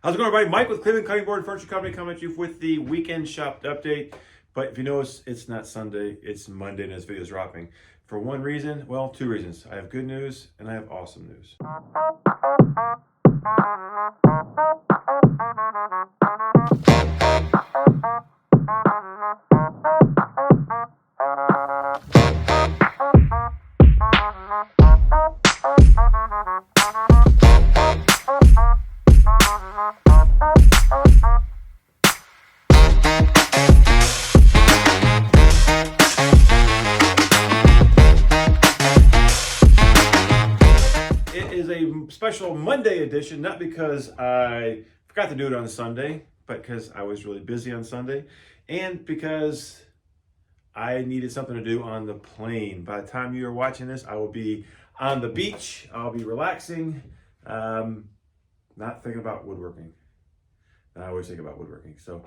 How's it going, everybody? Mike with Cleveland Cutting Board and Furniture Company coming at you with the weekend shop update. But if you notice, it's not Sunday, it's Monday, and this video is dropping. For one reason, well, two reasons. I have good news and I have awesome news. It is a special Monday edition, not because I forgot to do it on Sunday, but because I was really busy on Sunday, and because I needed something to do on the plane. By the time you are watching this, I will be on the beach. I'll be relaxing, not thinking about woodworking. I always think about woodworking. So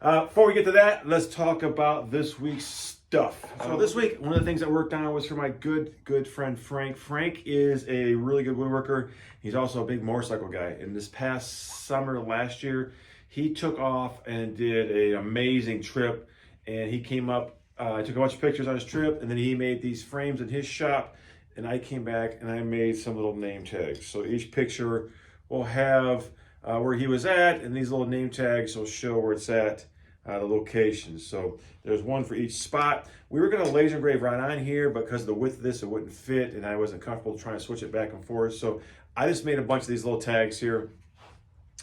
before we get to that, let's talk about this week's stuff. So this week, one of the things I worked on was for my good friend Frank. Frank is a really good woodworker. He's also a big motorcycle guy. And this past summer last year, he took off and did an amazing trip. And he came up, I took a bunch of pictures on his trip, and then he made these frames in his shop. And I came back and I made some little name tags. So each picture will have where he was at, and these little name tags will show where it's at, the location. So there's one for each spot. We were going to laser engrave right on here, but because of the width of this, it wouldn't fit, and I wasn't comfortable trying to switch it back and forth. So I just made a bunch of these little tags here,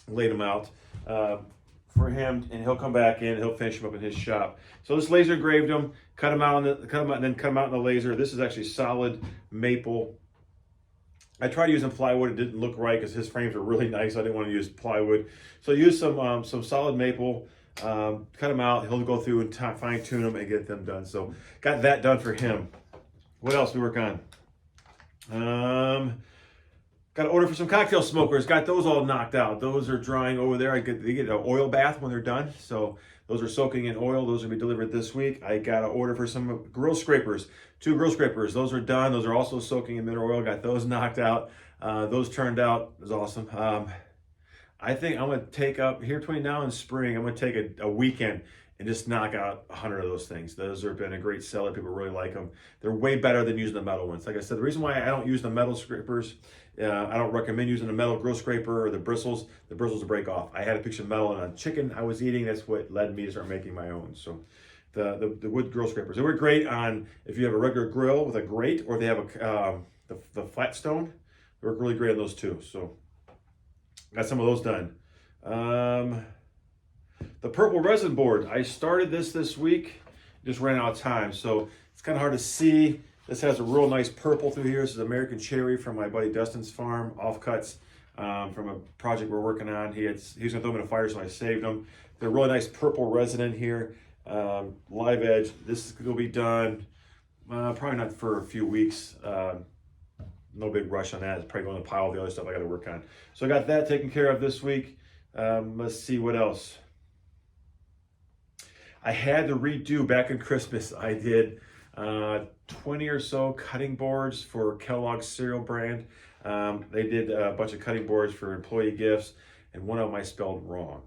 laid them out for him, and he'll come back in, he'll finish them up in his shop. So just laser engraved them, cut them out, and then cut them out in the laser. This is actually solid maple. I tried using plywood. It didn't look right because his frames are really nice. I didn't want to use plywood. So I used some solid maple, cut them out. He'll go through and fine tune them and get them done. So got that done for him. What else we work on? Got an order for some cocktail smokers. Got those all knocked out. Those are drying over there. They get an oil bath when they're done. So those are soaking in oil. Those will be delivered this week. I got an order for some grill scrapers. 2 grill scrapers. Those are done. Those are also soaking in mineral oil. Got those knocked out. Those turned out. It was awesome. I think I'm going to take up, here between now and spring, I'm going to take a weekend and just knock out 100 of those things. Those have been a great seller. People really like them. They're way better than using the metal ones. Like I said, the reason why I don't use the metal scrapers, I don't recommend using the metal grill scraper or the bristles. The bristles will break off. I had a piece of metal on a chicken I was eating. That's what led me to start making my own. So the wood grill scrapers, they work great on if you have a regular grill with a grate, or they have the flat stone. They work really great on those too. So got some of those done. The purple resin board, I started this week, just ran out of time, so it's kind of hard to see. This has a real nice purple through here. This is American Cherry from my buddy Dustin's farm, offcuts from a project we're working on. He was going to throw them in a fire, so I saved them. They're really nice purple resin in here. Live edge, this will be done probably not for a few weeks. No big rush on that. It's probably going to pile of the other stuff I got to work on. So I got that taken care of this week. Let's see what else. I had to redo back in Christmas. I did 20 or so cutting boards for Kellogg's cereal brand. They did a bunch of cutting boards for employee gifts, and one of them I spelled wrong.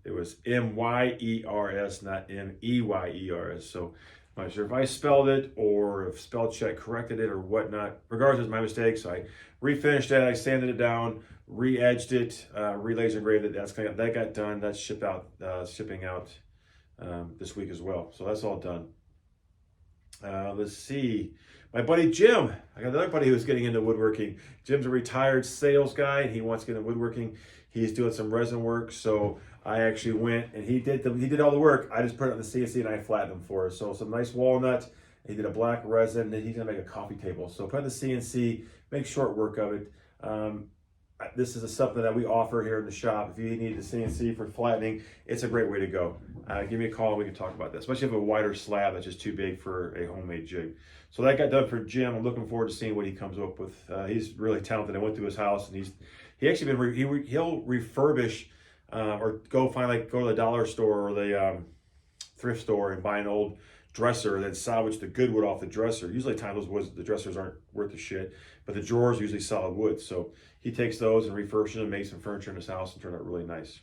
It was M-Y-E-R-S, not M-E-Y-E-R-S. So I'm not sure if I spelled it or if spell check corrected it or whatnot. Regardless, it's my mistake. So I refinished it. I sanded it down, re-edged it, re-laser engraved it. That got done. That's shipping out this week as well. So that's all done. Let's see. My buddy Jim. I got another buddy who's getting into woodworking. Jim's a retired sales guy, and he wants to get into woodworking. He's doing some resin work, so I actually went and he did all the work. I just put it on the CNC and I flattened them for us. So some nice walnut. He did a black resin, and he's gonna make a coffee table. So put it on the CNC, make short work of it. This is something that we offer here in the shop. If you need the CNC for flattening, it's a great way to go. Give me a call and we can talk about that, especially if you have a wider slab that's just too big for a homemade jig. So that got done for Jim. I'm looking forward to seeing what he comes up with. He's really talented. I went to his house, and he actually he'll refurbish or go to the dollar store or the thrift store and buy an old dresser and then salvage the good wood off the dresser. Usually times those woods, the dressers aren't worth the shit, but the drawers are usually solid wood. So he takes those and refurbishes them, makes some furniture in his house and turned out really nice.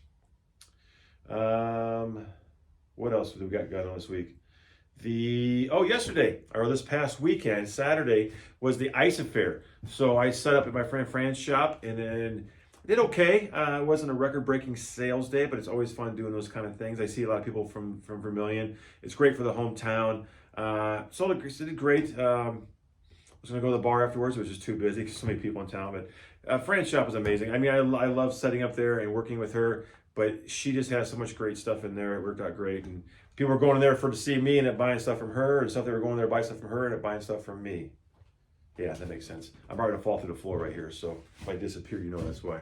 What else do we got going on this week? Yesterday, or this past weekend, Saturday, was the ice affair. So I set up at my friend Fran's shop and then did okay. It wasn't a record-breaking sales day, but it's always fun doing those kind of things. I see a lot of people from Vermilion. It's great for the hometown. Did great. I was going to go to the bar afterwards. It was just too busy because so many people in town. But Fran's shop is amazing. I mean, I love setting up there and working with her, but she just has so much great stuff in there. It worked out great. And people were going there to see me and buying stuff from her, and stuff they were going there to buy stuff from her and buying stuff from me. Yeah, that makes sense. I'm probably gonna fall through the floor right here, so if I disappear, you know that's why.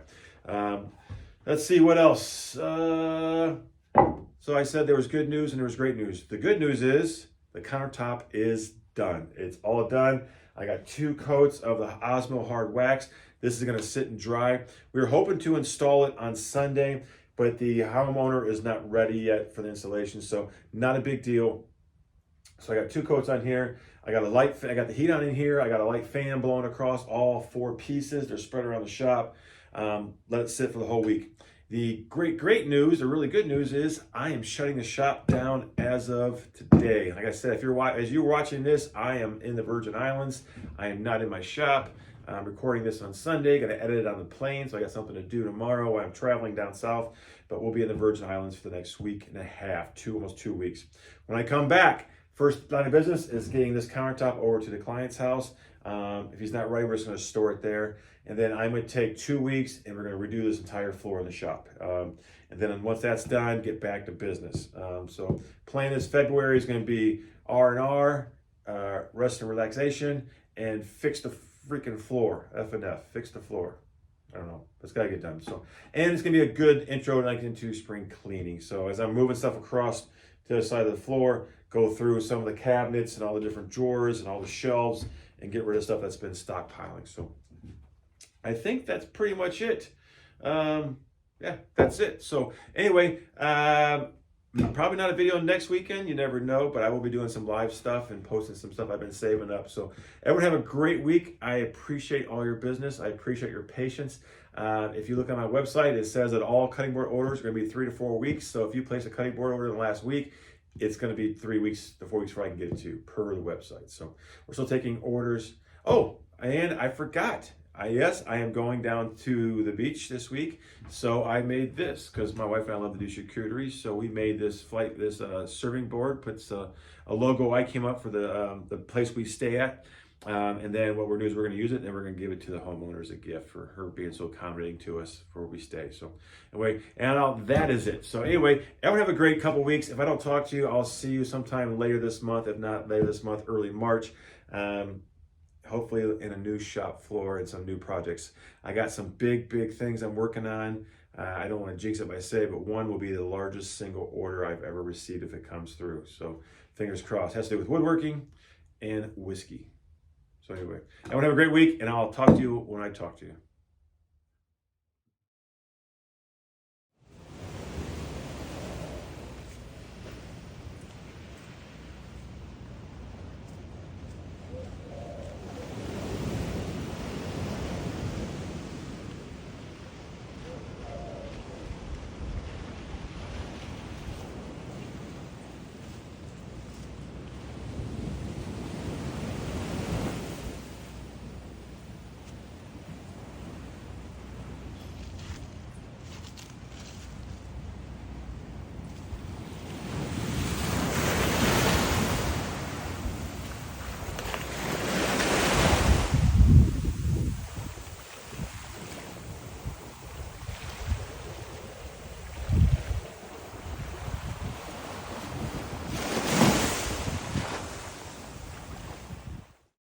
Let's see what else. So I said there was good news and there was great news. The good news is the countertop is done. It's all done. I got 2 coats of the Osmo hard wax. This is gonna sit and dry. We were hoping to install it on Sunday, but the homeowner is not ready yet for the installation, so not a big deal. So I got 2 coats on here. I got the heat on in here. I got a light fan blowing across all 4 pieces. They're spread around the shop. Let it sit for the whole week. The great news, the really good news is I am shutting the shop down as of today. Like I said, as you're watching this, I am in the Virgin Islands. I am not in my shop. I'm recording this on Sunday, gonna edit it on the plane, so I got something to do tomorrow. I'm traveling down south, but we'll be in the Virgin Islands for the next week and a half, almost 2 weeks. When I come back, first line of business is getting this countertop over to the client's house. If he's not ready, we're just gonna store it there. And then I'm gonna take 2 weeks and we're gonna redo this entire floor in the shop. And then once that's done, get back to business. So plan is February is gonna be R&R, rest and relaxation, and fix the freaking floor, F&F, fix the floor. I don't know, it's gotta get done. So, and it's gonna be a good intro into spring cleaning. So as I'm moving stuff across to the side of the floor, go through some of the cabinets and all the different drawers and all the shelves and get rid of stuff that's been stockpiling. So I think that's pretty much it. Yeah, that's it. So anyway, probably not a video next weekend, you never know, but I will be doing some live stuff and posting some stuff I've been saving up. So everyone have a great week. I appreciate all your business. I appreciate your patience. If you look on my website, it says that all cutting board orders are going to be 3 to 4 weeks. So if you place a cutting board order in the last week, it's going to be 3 weeks to 4 weeks before I can get it to you per the website. So we're still taking orders. Oh, and I forgot. Yes, I am going down to the beach this week. So I made this because my wife and I love to do charcuterie. So we made this serving board, puts a logo I came up for the place we stay at. And then what we're doing is we're going to use it and then we're going to give it to the homeowner as a gift for her being so accommodating to us for where we stay. So anyway, and that is it. So anyway, everyone have a great couple weeks. If I don't talk to you, I'll see you sometime later this month. If not later this month, early March. Hopefully in a new shop floor and some new projects. I got some big things I'm working on. I don't want to jinx it by saying, but one will be the largest single order I've ever received if it comes through. So fingers crossed. It has to do with woodworking and whiskey. So anyway, everyone have a great week, and I'll talk to you when I talk to you.